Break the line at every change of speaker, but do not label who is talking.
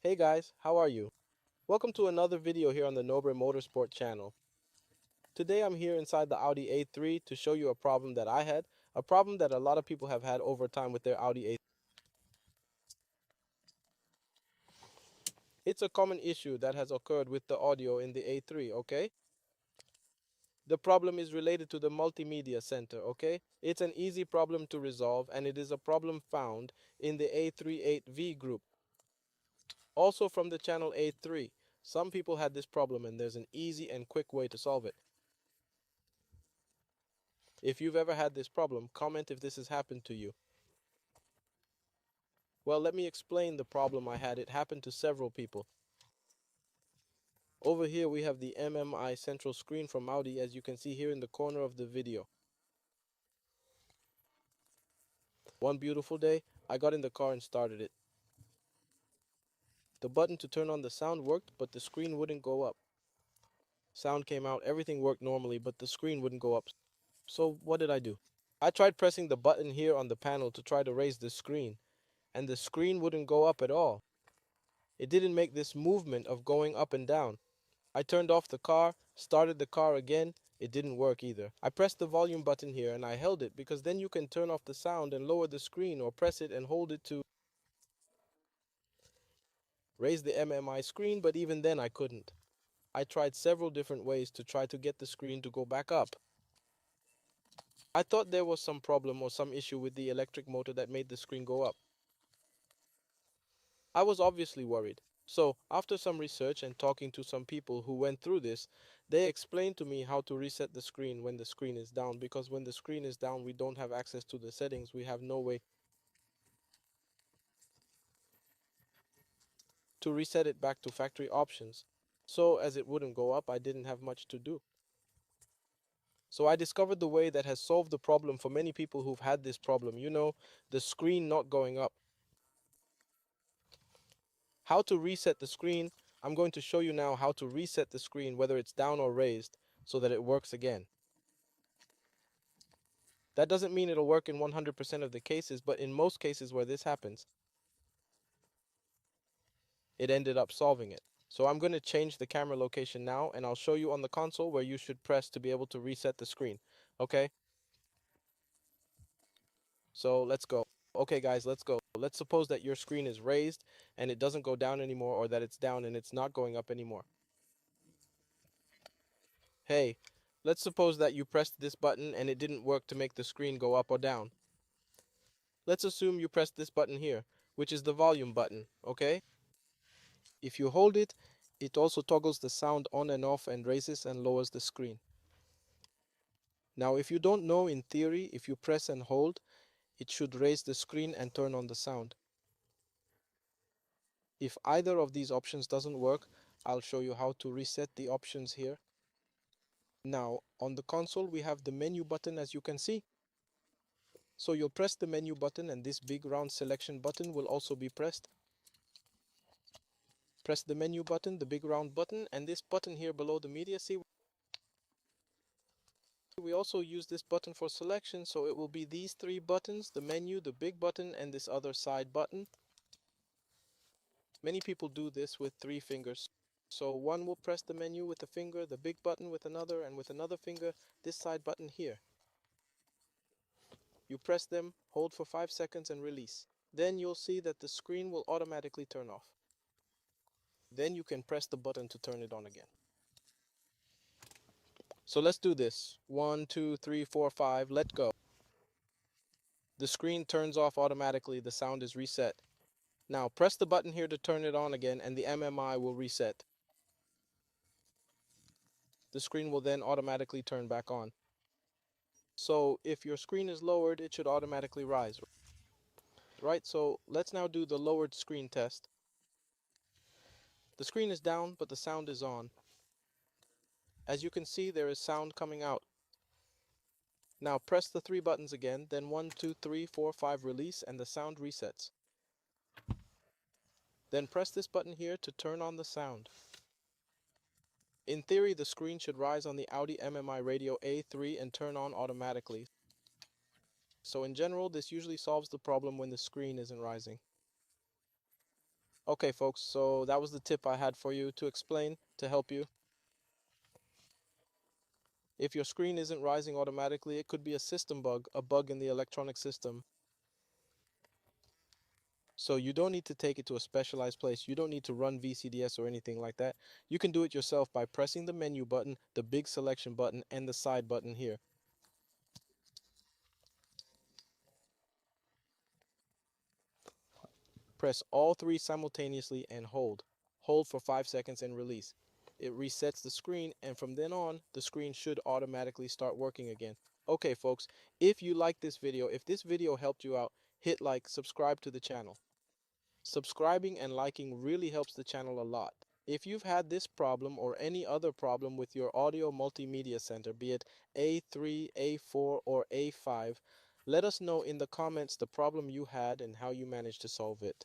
Hey guys, how are you? Welcome to another video here on the Nobre Motorsport channel. Today I'm here inside the Audi A3 to show you a problem that I had, a problem that a lot of people have had over time with their Audi A3. It's a common issue that has occurred with the audio in the A3, okay? The problem is related to the multimedia center, okay? It's an easy problem to resolve and it is a problem found in the A38V group. Also from the channel A3, some people had this problem and there's an easy and quick way to solve it. If you've ever had this problem, comment if this has happened to you. Well, let me explain the problem I had. It happened to several people. Over here we have the MMI central screen from Audi, as you can see here in the corner of the video. One beautiful day, I got in the car and started it. The button to turn on the sound worked, but the screen wouldn't go up. Sound came out, everything worked normally, but the screen wouldn't go up. So what did I do? I tried pressing the button here on the panel to try to raise the screen, and the screen wouldn't go up at all. It didn't make this movement of going up and down. I turned off the car, started the car again, it didn't work either. I pressed the volume button here and I held it because then you can turn off the sound and lower the screen, or press it and hold it to raise the MMI screen, but even then I couldn't. I tried several different ways to try to get the screen to go back up. I thought there was some problem or some issue with the electric motor that made the screen go up. I was obviously worried. So, after some research and talking to some people who went through this, they explained to me how to reset the screen when the screen is down, because when the screen is down, we don't have access to the settings. We have no way to reset it back to factory options. So, as it wouldn't go up, I didn't have much to do. So I discovered the way that has solved the problem for many people who've had this problem. You know, the screen not going up. How to reset the screen. I'm going to show you now how to reset the screen, whether it's down or raised, so that it works again. That doesn't mean it'll work in 100% of the cases, but in most cases where this happens, it ended up solving it. So I'm going to change the camera location now, and I'll show you on the console where you should press to be able to reset the screen. Okay? So let's go. Okay guys, let's go. Let's suppose that your screen is raised and it doesn't go down anymore, or that it's down and it's not going up anymore. Hey, let's suppose that you pressed this button and it didn't work to make the screen go up or down. Let's assume you pressed this button here, which is the volume button, okay? If you hold it, it also toggles the sound on and off and raises and lowers the screen. Now, if you don't know, in theory, if you press and hold, it should raise the screen and turn on the sound. If either of these options doesn't work, I'll show you how to reset the options here. Now, on the console, we have the menu button, as you can see. So you'll press the menu button and this big round selection button will also be pressed. Press the menu button, the big round button, and this button here below the media. See, we also use this button for selection, so it will be these three buttons: the menu, the big button, and this other side button. Many people do this with 3 fingers. So one will press the menu with a finger, the big button with another, and with another finger, this side button here. You press them, hold for 5 seconds and release. Then you'll see that the screen will automatically turn off. Then you can press the button to turn it on again. So let's do this. 1, 2, 3, 4, 5, let go. The screen turns off automatically, the sound is reset. Now press the button here to turn it on again and the MMI will reset. The screen will then automatically turn back on. So if your screen is lowered, it should automatically rise. Right, so let's now do the lowered screen test. The screen is down, but the sound is on. As you can see, there is sound coming out. Now press the 3 buttons again, then 1, 2, 3, 4, 5 release, and the sound resets. Then press this button here to turn on the sound. In theory, the screen should rise on the Audi MMI Radio A3 and turn on automatically. So in general, this usually solves the problem when the screen isn't rising. Okay, folks, so that was the tip I had for you to explain to help you. If your screen isn't rising automatically, it could be a system bug, a bug in the electronic system. So you don't need to take it to a specialized place. You don't need to run VCDS or anything like that. You can do it yourself by pressing the menu button, the big selection button, and the side button here. Press all three simultaneously and hold. Hold for 5 seconds and release. It resets the screen, and from then on, the screen should automatically start working again. Okay, folks, if you like this video, if this video helped you out, hit like, subscribe to the channel. Subscribing and liking really helps the channel a lot. If you've had this problem or any other problem with your audio multimedia center, be it A3, A4, or A5, let us know in the comments the problem you had and how you managed to solve it.